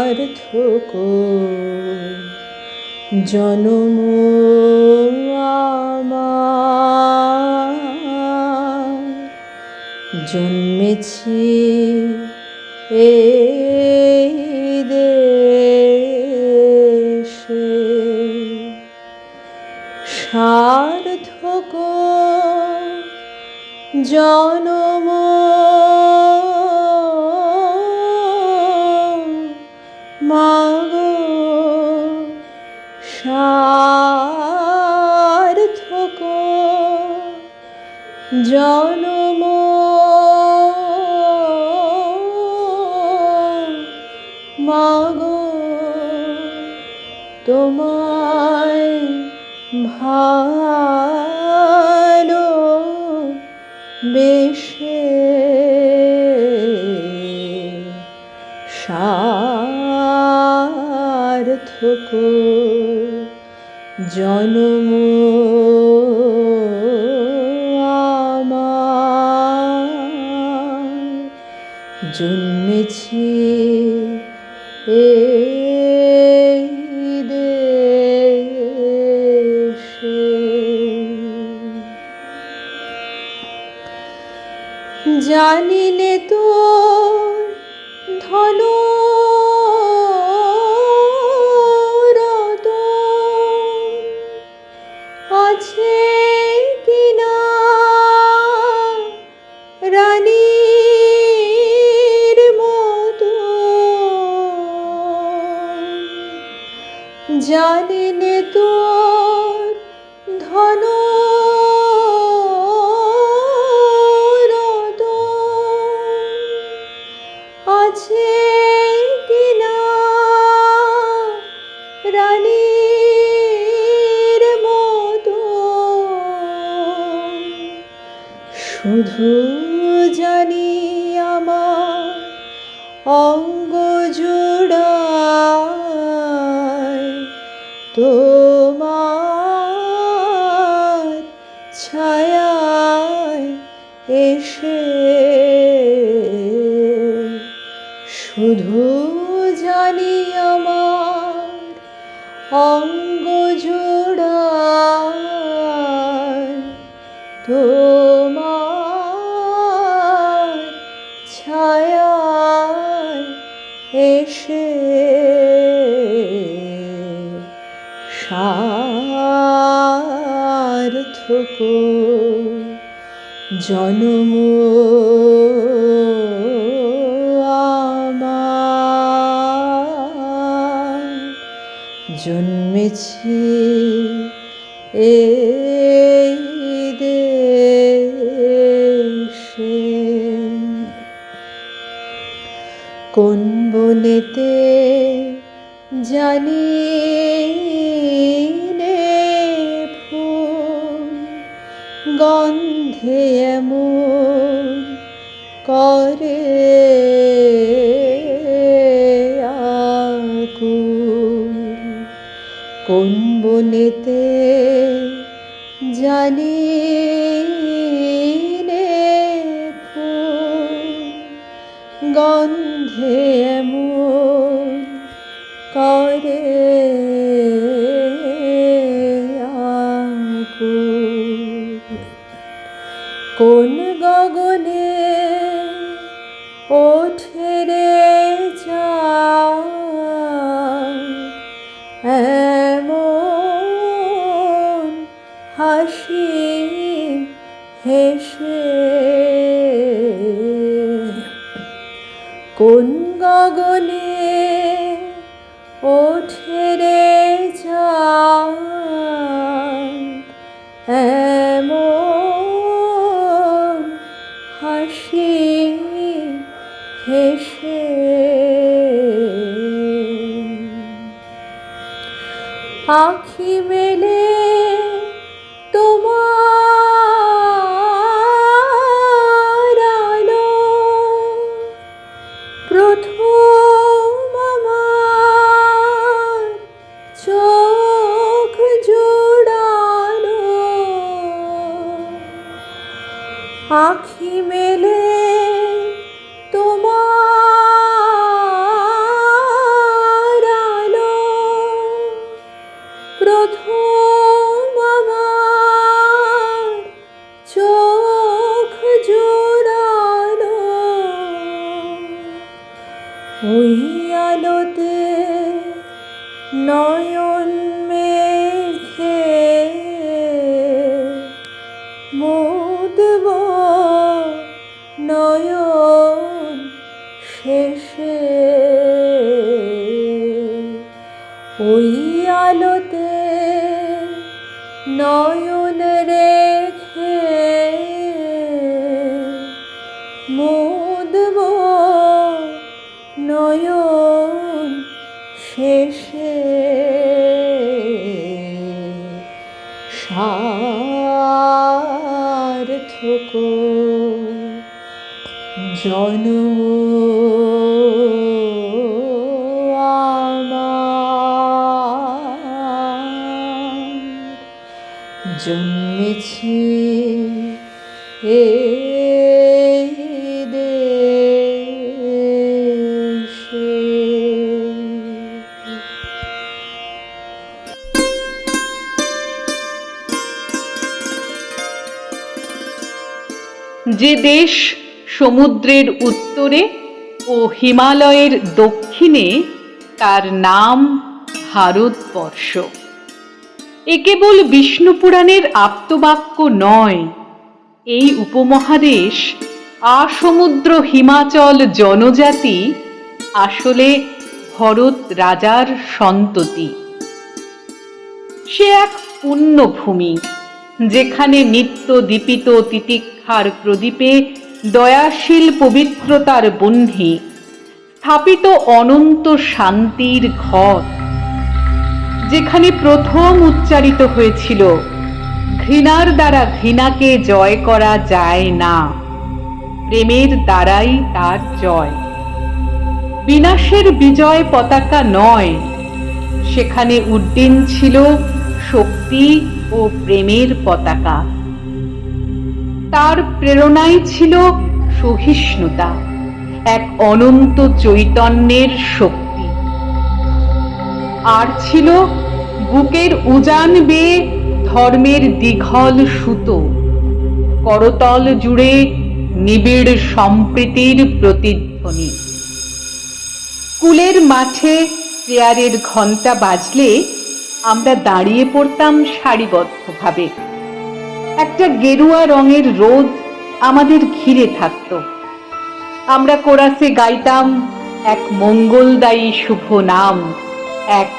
সার্থক জনম আমার, জন্মেছি এই দেশে। সার্থক জনম মাগো, সার্থক জনম মাগো, তোমায় ভালো বেশে। সার্থক জনম আমার, জন্মেছি এই দেশে। জানিনে তোর ধন আছে কিনা, রানীর মতো। জানিনে তোর ধন আছে কিনা, রানীর মতো। শুধু জানি আমার অঙ্গ জোড়ায় তোমার ছায়ায় এসে। শুধু জানি আমার অঙ্গ জোড়ায় তোমার ছায়ায় এসে। সার্থক জনম আমার, জন্মেছি এই দেশে। কোন বনেতে জানি নে ফুল, গন্ধে এমন করে আকুল। কোন বনেতে জানি নে ফুল, গন্ধে এমন করে আকুল। কোন গগনে ওঠে রে চাঁদ, এমন হাসি হেসে। কোন গগনে ওঠে রে চাঁদ, এমন হাসি হেসে। আখি মেলে তোমার আখি মেলে তোমার আলো প্রথম আমার চোখ জোড়ালো, ওই আলোতে নয়ন মেঘে মুদব নয়ন শেষে, ওই আলোতে নয়ন রেখে মুদব নয়ন শেষে, সার্থক জনম আমার, জন্মেছি এই দেশে। যে দেশ সমুদ্রের উত্তরে ও হিমালয়ের দক্ষিণে, তার নাম ভারতবর্ষ। এ কেবল বিষ্ণু পুরাণের আপ্তবাক্য নয়, এই উপমহাদেশ আসমুদ্র হিমাচল জনজাতি আসলে ভরত রাজার সন্ততি। সে এক পুণ্যভূমি, যেখানে নিত্য দীপিত তিতিক্ষার প্রদীপে দয়াশীল পবিত্রতার বহ্নি স্থাপিত অনন্ত শান্তির ঘর, যেখানে প্রথম উচ্চারিত হয়েছিল, ঘৃণার দ্বারা ঘৃণাকে জয় করা যায় না, প্রেমের দ্বারাই তার জয়। বিনাশের বিজয় পতাকা নয়, সেখানে উড্ডীন ছিল শক্তি ও প্রেমের পতাকা। তার প্রেরণাই ছিল সহিষ্ণুতা, এক অনন্ত চৈতন্যের শক্তি। আর ছিল বুকের উজান বেয়ে ধর্মের দীঘল সুতো, করতল জুড়ে নিবিড় সম্প্রীতির প্রতিধ্বনি। স্কুলের মাঠে প্রেয়ারের ঘণ্টা বাজলে আমরা দাঁড়িয়ে পড়তাম সারিবদ্ধভাবে। একটা গেরুয়া রঙের রোদ আমাদের ঘিরে থাকত। আমরা কোরাসে গাইতাম এক মঙ্গলদায়ী শুভ নাম, এক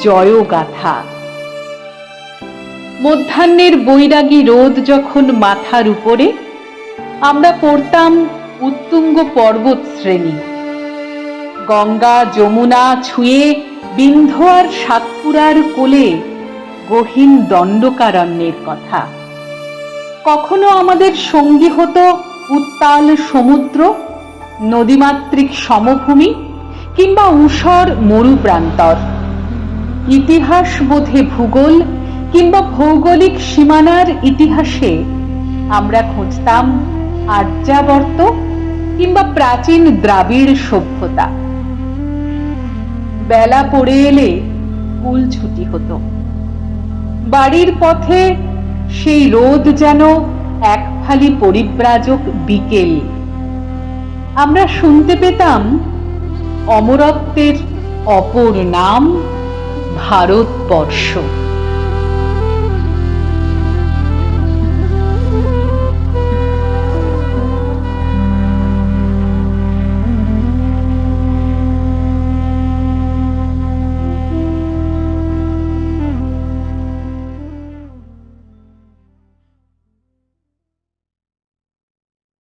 জয়গাথা। মধ্যাহ্নের বৈরাগী রোদ যখন মাথার উপরে, আমরা পড়তাম উত্তুঙ্গ পর্বত শ্রেণী, গঙ্গা যমুনা ছুঁয়ে বিন্ধ্য আর সাতপুরার কোলে গহীন দণ্ডকারণ্যের কথা। কখনো আমাদের সঙ্গী হতো উত্তাল সমুদ্র, নদীমাতৃক সমভূমি কিংবা ঊষর মরুপ্রান্তর। ইতিহাস বোধে ভূগোল কিংবা ভৌগোলিক সীমানার ইতিহাসে আমরা খুঁজতাম আর্যাবর্ত কিংবা প্রাচীন দ্রাবিড় সভ্যতা। বেলা পড়ে এলে স্কুল ছুটি হতো। বাড়ির পথে সেই রোদ যেন এক ফালি পরিব্রাজক বিকেল। আমরা শুনতে পেতাম অমরত্বের অপর নাম ভারতবর্ষ।